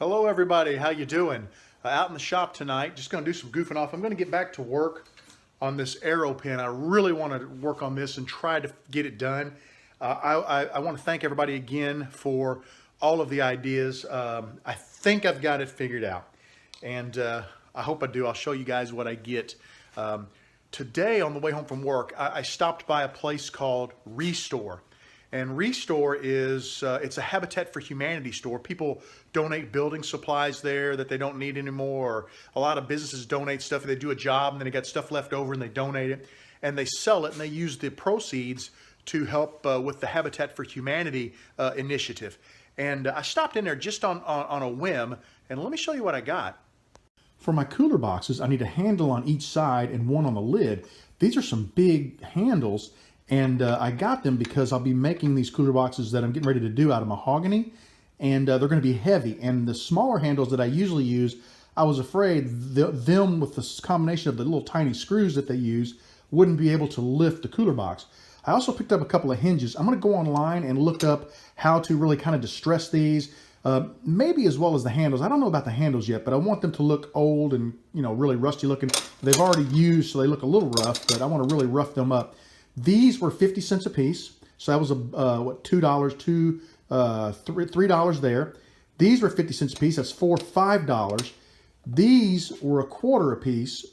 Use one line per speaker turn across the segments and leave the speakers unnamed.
Hello everybody, how you doing? Out in the shop tonight, just going to do some goofing off. I'm going to get back to work on this arrow pin. I really want to work on this and try to get it done. I want to thank everybody again for all of the ideas. I think I've got it figured out, and I hope I do. I'll show you guys what I get. Today on the way home from work, I stopped by a place called Restore. And Restore is, it's a Habitat for Humanity store. People donate building supplies there that they don't need anymore. Or a lot of businesses donate stuff. They do a job and then they got stuff left over and they donate it. And they sell it and they use the proceeds to help with the Habitat for Humanity initiative. And I stopped in there just on a whim. And let me show you what I got. For my cooler boxes, I need a handle on each side and one on the lid. These are some big handles. And I got them because I'll be making these cooler boxes that I'm getting ready to do out of mahogany, and they're going to be heavy. And the smaller handles that I usually use, I was afraid them with the combination of the little tiny screws that they use wouldn't be able to lift the cooler box. I also picked up a couple of hinges. I'm going to go online and look up how to really kind of distress these, maybe as well as the handles. I don't know about the handles yet, but I want them to look old and really rusty looking. They've already used, so they look a little rough, but I want to really rough them up. These were 50 cents a piece, so that was what, $2, $3 there. These were 50 cents a piece. That's $5. These were a quarter a piece.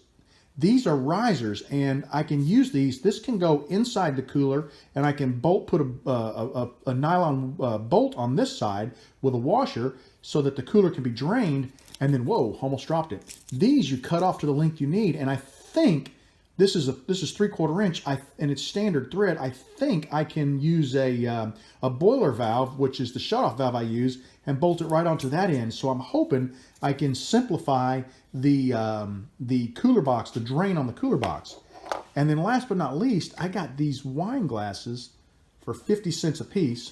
These are risers, and I can use these. This can go inside the cooler, and I can put a nylon bolt on this side with a washer so that the cooler can be drained. And then, whoa, almost dropped it. These you cut off to the length you need, and I think this is 3/4 inch, and it's standard thread. I think I can use a boiler valve, which is the shutoff valve I use, and bolt it right onto that end. So I'm hoping I can simplify the cooler box, the drain on the cooler box. And then last but not least, I got these wine glasses for 50 cents a piece.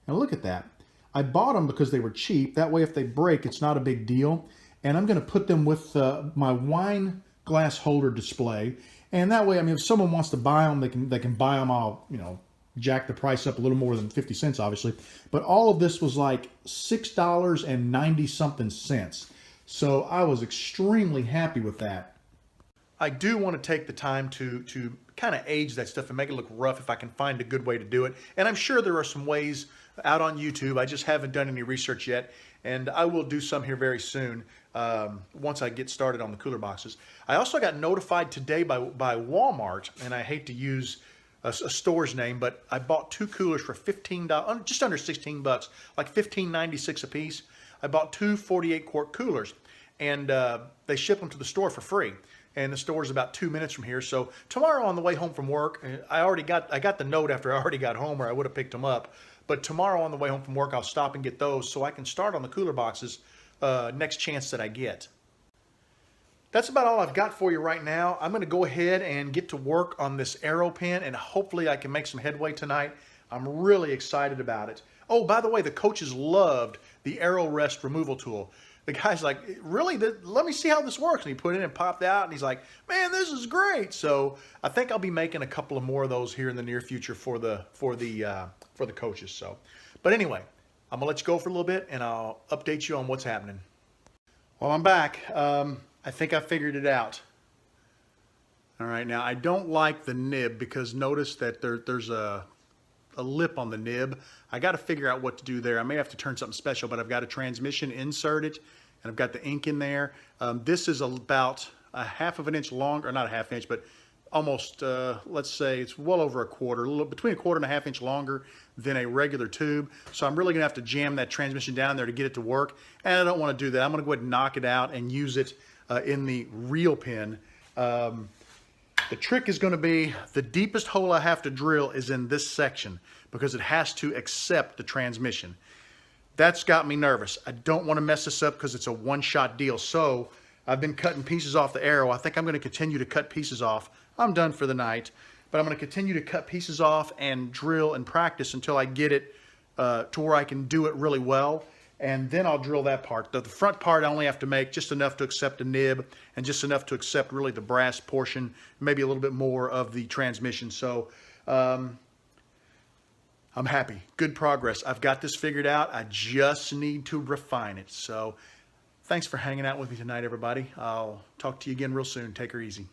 Now look at that. I bought them because they were cheap. That way if they break, it's not a big deal. And I'm going to put them with my wine glass holder display, and that way, I mean, if someone wants to buy them, they can buy them. I'll jack the price up a little more than 50 cents, obviously. But all of this was like $6.90 something. So I was extremely happy with that. I do want to take the time to kind of age that stuff and make it look rough if I can find a good way to do it. And I'm sure there are some ways out on YouTube. I just haven't done any research yet, and I will do some here very soon once I get started on the cooler boxes. I also got notified today by Walmart, and I hate to use a store's name, but I bought 2 coolers for $15, just under 16 bucks, like $15.96 a piece. I bought 2 48-quart coolers, and they ship them to the store for free. And the store is about 2 minutes from here. So tomorrow on the way home from work, I got the note after I already got home, or I would have picked them up. But tomorrow on the way home from work, I'll stop and get those so I can start on the cooler boxes next chance that I get. That's about all I've got for you right now. I'm going to go ahead and get to work on this arrow pin, and hopefully I can make some headway tonight. I'm really excited about it. Oh, by the way, the coaches loved the arrow rest removal tool. The guy's like, really? Let me see how this works. And he put it in and popped out, and he's like, man, this is great. So I think I'll be making a couple of more of those here in the near future for the coaches. So, but anyway, I'm gonna let you go for a little bit, and I'll update you on what's happening. Well, I'm back. I think I figured it out. All right, now I don't like the nib because notice that there's a lip on the nib. I got to figure out what to do there. I may have to turn something special, but I've got a transmission inserted, and I've got the ink in there. This is about a 1/2 inch long, or not a 1/2 inch, but almost, let's say it's well over a quarter, between a 1/4 and a 1/2 inch longer than a regular tube. So I'm really gonna have to jam that transmission down there to get it to work. And I don't wanna do that. I'm gonna go ahead and knock it out and use it in the real pin. The trick is going to be the deepest hole I have to drill is in this section because it has to accept the transmission. That's got me nervous. I don't want to mess this up because it's a one-shot deal. So I've been cutting pieces off the arrow. I think I'm going to continue to cut pieces off. I'm done for the night, but I'm going to continue to cut pieces off and drill and practice until I get it to where I can do it really well. And then I'll drill that part. The front part I only have to make just enough to accept a nib and just enough to accept really the brass portion, maybe a little bit more of the transmission. So I'm I'm happy. Good progress. I've got this figured out. I just need to refine it. So thanks for hanging out with me tonight, everybody. I'll talk to you again real soon. Take her easy.